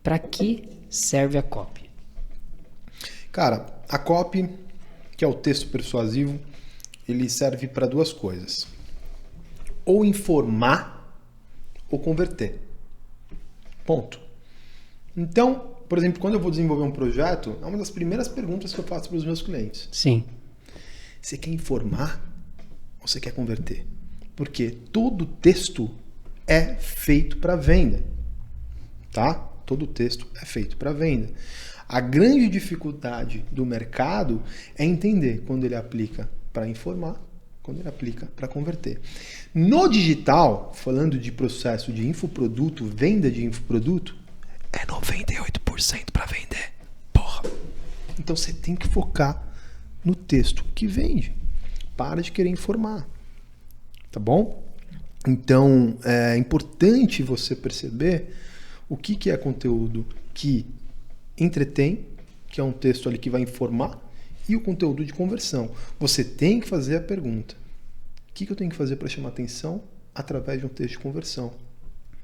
Para que serve a copy? Cara, a copy, que é o texto persuasivo, ele serve para duas coisas. Ou informar ou converter. Ponto. Então, por exemplo, quando eu vou desenvolver um projeto, é uma das primeiras perguntas que eu faço para os meus clientes. Sim. Você quer informar ou você quer converter? Porque todo texto é feito para venda. Tá? Todo texto é feito para venda. A grande dificuldade do mercado é entender quando ele aplica para informar, quando ele aplica para converter. No digital, falando de processo de infoproduto, venda de infoproduto, é 98% para vender. Porra! Então você tem que focar no texto que vende. Para de querer informar. Tá bom? Então, é importante você perceber o que é conteúdo que entretém, que é um texto ali que vai informar, e o conteúdo de conversão. Você tem que fazer a pergunta: o que eu tenho que fazer para chamar atenção através de um texto de conversão?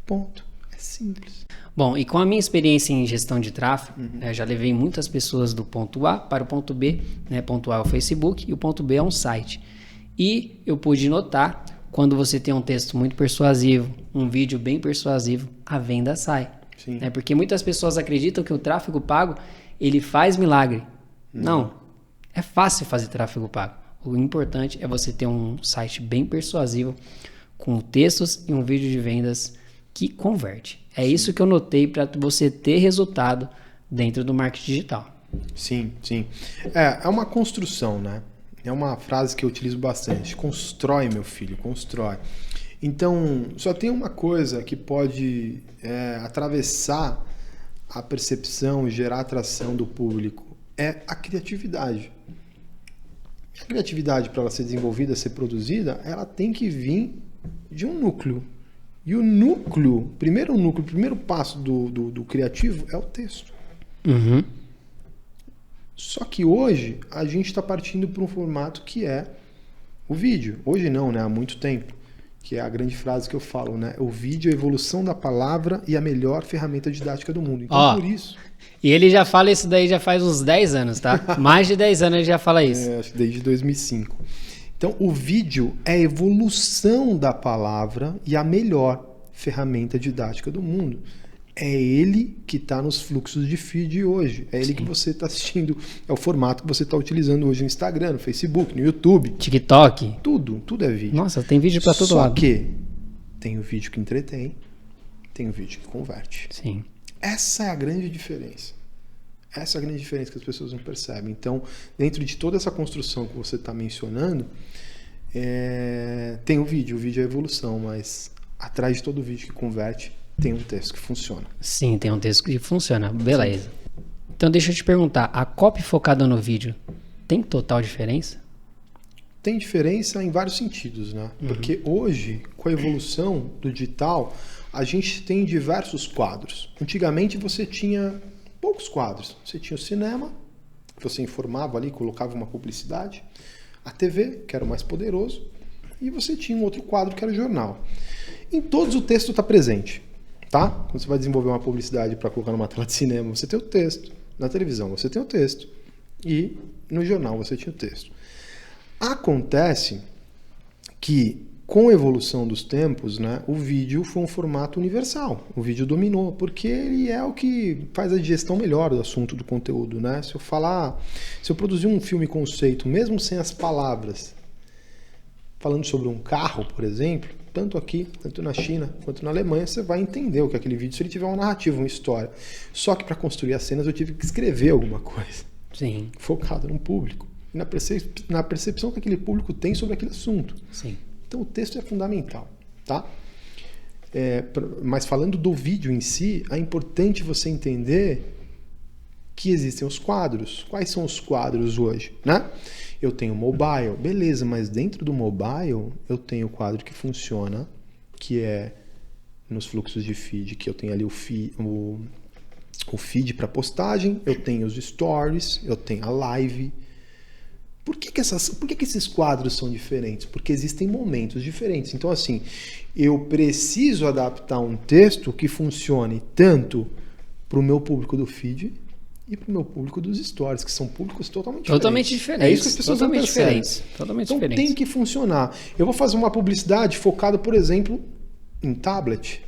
Ponto. É simples. Bom, e com a minha experiência em gestão de tráfego, já levei muitas pessoas do ponto A para o ponto B, né? Ponto A é o Facebook e o ponto B é um site. E eu pude notar, quando você tem um texto muito persuasivo, um vídeo bem persuasivo, a venda sai. Sim. Né? Porque muitas pessoas acreditam que o tráfego pago, ele faz milagre. Não, é fácil fazer tráfego pago. O importante é você ter um site bem persuasivo, com textos e um vídeo de vendas que converte. É isso que eu notei para você ter resultado dentro do marketing digital. Sim, sim. É uma construção, né? É uma frase que eu utilizo bastante. Constrói, meu filho, constrói. Então, só tem uma coisa que pode atravessar a percepção e gerar atração do público. É a criatividade. A criatividade, para ela ser desenvolvida, ser produzida, ela tem que vir de um núcleo. E o primeiro passo do criativo é o texto. Uhum. Só que hoje a gente está partindo para um formato que é o vídeo. Hoje não, né? Há muito tempo. Que é a grande frase que eu falo, né? O vídeo é a evolução da palavra e a melhor ferramenta didática do mundo. Então, por isso... E ele já fala isso daí já faz uns 10 anos, tá? Mais de 10 anos ele já fala isso. Acho que desde 2005. Então, o vídeo é a evolução da palavra e a melhor ferramenta didática do mundo. É ele que está nos fluxos de feed hoje. É ele que você está assistindo. É o formato que você está utilizando hoje no Instagram, no Facebook, no YouTube. TikTok. Tudo é vídeo. Nossa, tem vídeo para todo lado. Só que tem o vídeo que entretém, tem o vídeo que converte. Sim. Essa é a grande diferença. Essa é a grande diferença que as pessoas não percebem. Então, dentro de toda essa construção que você está mencionando, tem o vídeo é a evolução, mas atrás de todo vídeo que converte, tem um texto que funciona. Sim, tem um texto que funciona. Beleza. Sim. Então, deixa eu te perguntar, a copy focada no vídeo tem total diferença? Tem diferença em vários sentidos, né? Porque hoje, com a evolução do digital, a gente tem diversos quadros. Antigamente você tinha poucos quadros. Você tinha o cinema, que você informava ali, colocava uma publicidade, a TV, que era o mais poderoso, e você tinha um outro quadro que era o jornal. Em todos o texto está presente, tá? Quando você vai desenvolver uma publicidade para colocar numa tela de cinema, você tem o texto. Na televisão você tem o texto. E no jornal você tinha o texto. Acontece que, com a evolução dos tempos, né, o vídeo foi um formato universal. O vídeo dominou, porque ele é o que faz a digestão melhor do assunto, do conteúdo, né? Se eu produzir um filme conceito, mesmo sem as palavras, falando sobre um carro, por exemplo, tanto aqui, tanto na China, quanto na Alemanha, você vai entender o que é aquele vídeo, se ele tiver uma narrativa, uma história. Só que para construir as cenas eu tive que escrever alguma coisa. Sim. Focado no público. E na percepção que aquele público tem sobre aquele assunto. Sim. Então o texto é fundamental, tá? Mas falando do vídeo em si, é importante você entender que existem os quadros. Quais são os quadros hoje, né? Eu tenho mobile, beleza, mas dentro do mobile eu tenho o quadro que funciona, que é nos fluxos de feed, que eu tenho ali o feed para postagem, eu tenho os stories, eu tenho a live. Por que esses quadros são diferentes? Porque existem momentos diferentes. Então, assim, eu preciso adaptar um texto que funcione tanto para o meu público do feed e para o meu público dos stories, que são públicos totalmente diferentes. É isso que as pessoas não percebem. Totalmente então diferentes. tem que funcionar. Eu vou fazer uma publicidade focada, por exemplo, em tablet.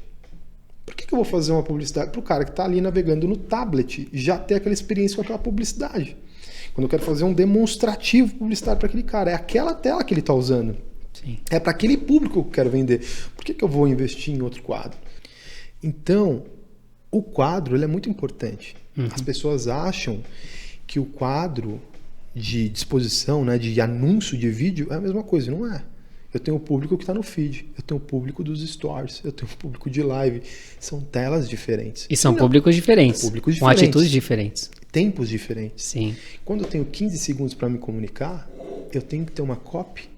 Por que eu vou fazer uma publicidade para o cara que está ali navegando no tablet já ter aquela experiência com aquela publicidade? Quando eu quero fazer um demonstrativo publicitário para aquele cara, é aquela tela que ele está usando. Sim. É para aquele público que eu quero vender. Por que eu vou investir em outro quadro? Então, o quadro ele é muito importante. As pessoas acham que o quadro de disposição, né, de anúncio de vídeo é a mesma coisa. Não é. Eu tenho o público que está no feed, eu tenho o público dos stories, eu tenho o público de live. São telas diferentes. E são públicos diferentes. Públicos com diferentes. atitudes diferentes. Tempos diferentes. Sim. Quando eu tenho 15 segundos para me comunicar, eu tenho que ter uma copy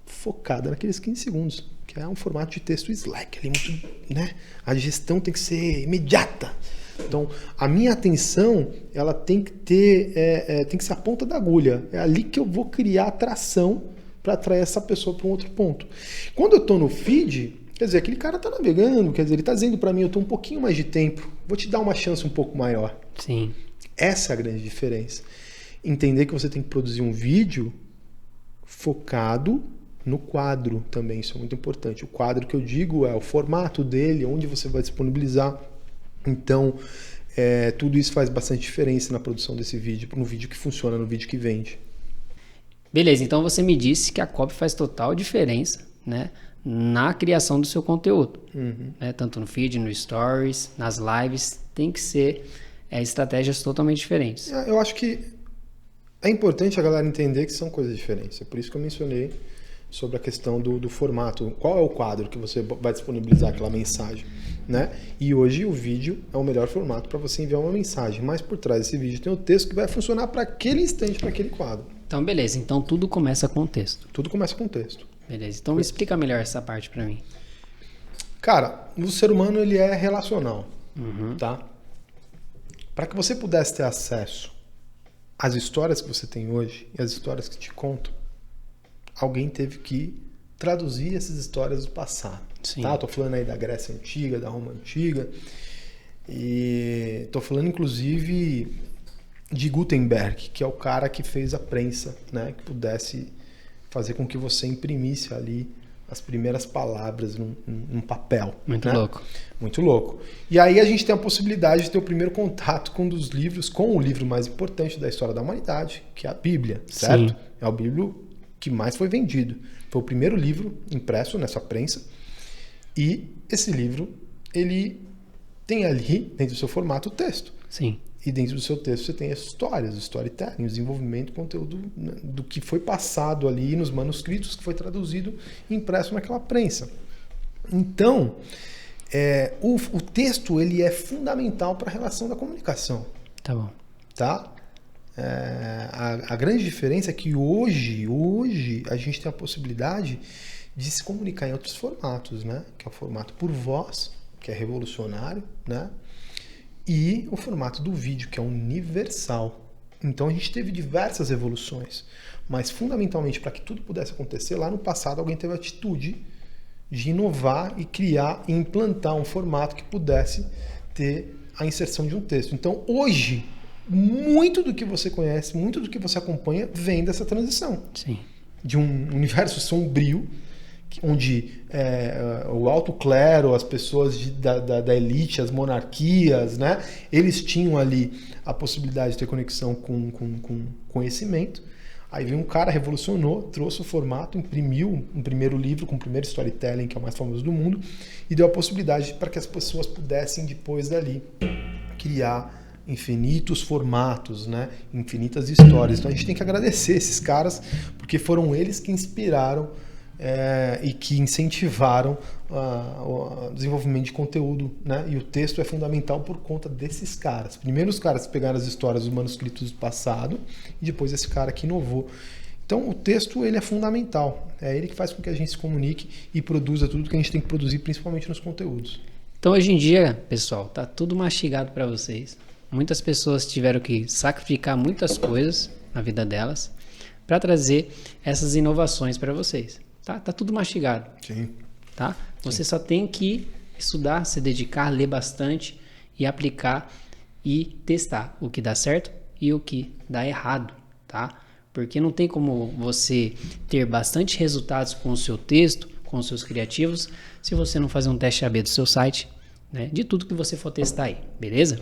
focada naqueles 15 segundos, que é um formato de texto Slack. Ali muito, né? A gestão tem que ser imediata. Então, a minha atenção ela tem que ter, tem que ser a ponta da agulha. É ali que eu vou criar atração para atrair essa pessoa para um outro ponto. Quando eu estou no feed, quer dizer, aquele cara está navegando, quer dizer, ele está dizendo para mim, eu estou um pouquinho mais de tempo, vou te dar uma chance um pouco maior. Sim. Essa é a grande diferença. Entender que você tem que produzir um vídeo focado no quadro também, isso é muito importante. O quadro que eu digo é o formato dele, onde você vai disponibilizar. Então, tudo isso faz bastante diferença na produção desse vídeo, no vídeo que funciona, no vídeo que vende. Beleza, então você me disse que a copy faz total diferença, né, na criação do seu conteúdo. Né, tanto no feed, no stories, nas lives, tem que ser estratégias totalmente diferentes. Eu acho que é importante a galera entender que são coisas diferentes. É por isso que eu mencionei sobre a questão do formato. Qual é o quadro que você vai disponibilizar aquela mensagem, né? E hoje o vídeo é o melhor formato para você enviar uma mensagem. Mas por trás desse vídeo tem o texto que vai funcionar para aquele instante, para aquele quadro. Então, beleza. Então, tudo começa com o texto. Tudo começa com texto. Beleza. Então, me explica melhor essa parte para mim. Cara, o ser humano ele é relacional, tá? Para que você pudesse ter acesso às histórias que você tem hoje e às histórias que te contam, alguém teve que traduzir essas histórias do passado. Sim. Tá? Tô falando aí da Grécia Antiga, da Roma Antiga, e tô falando inclusive de Gutenberg, que é o cara que fez a prensa, né? Que pudesse fazer com que você imprimisse ali as primeiras palavras num papel. Muito louco. Muito louco. E aí a gente tem a possibilidade de ter o primeiro contato com um dos livros, com o livro mais importante da história da humanidade, que é a Bíblia, certo? Sim. É o livro que mais foi vendido. Foi o primeiro livro impresso nessa prensa. E esse livro, ele tem ali, dentro do seu formato, o texto. Sim. E dentro do seu texto você tem as histórias, o storytelling, o desenvolvimento, o conteúdo do que foi passado ali nos manuscritos, que foi traduzido e impresso naquela prensa. Então, o texto ele é fundamental para a relação da comunicação. Tá bom. Tá? A grande diferença é que hoje a gente tem a possibilidade de se comunicar em outros formatos, né? Que é o formato por voz, que é revolucionário, né? E o formato do vídeo, que é universal. Então a gente teve diversas evoluções, mas fundamentalmente para que tudo pudesse acontecer, lá no passado alguém teve a atitude de inovar e criar e implantar um formato que pudesse ter a inserção de um texto. Então hoje, muito do que você conhece, muito do que você acompanha vem dessa transição. Sim. De um universo sombrio, onde o alto clero, as pessoas da elite, as monarquias, né, eles tinham ali a possibilidade de ter conexão com conhecimento. Aí veio um cara, revolucionou, trouxe o formato, imprimiu um primeiro livro com o primeiro storytelling, que é o mais famoso do mundo, e deu a possibilidade para que as pessoas pudessem, depois dali, criar infinitos formatos, né, infinitas histórias. Então a gente tem que agradecer esses caras, porque foram eles que inspiraram e que incentivaram o desenvolvimento de conteúdo, né? E o texto é fundamental por conta desses caras. Primeiro os caras pegaram as histórias dos manuscritos do passado e depois esse cara que inovou. Então o texto ele é fundamental, é ele que faz com que a gente se comunique e produza tudo que a gente tem que produzir, principalmente nos conteúdos. Então hoje em dia, pessoal, tá tudo mastigado para vocês. Muitas pessoas tiveram que sacrificar muitas coisas na vida delas para trazer essas inovações para vocês. Tá tudo mastigado. Sim. Tá? Você só tem que estudar, se dedicar, ler bastante e aplicar e testar o que dá certo e o que dá errado, tá? Porque não tem como você ter bastante resultados com o seu texto, com os seus criativos, se você não fazer um teste A/B do seu site, né? De tudo que você for testar aí, beleza?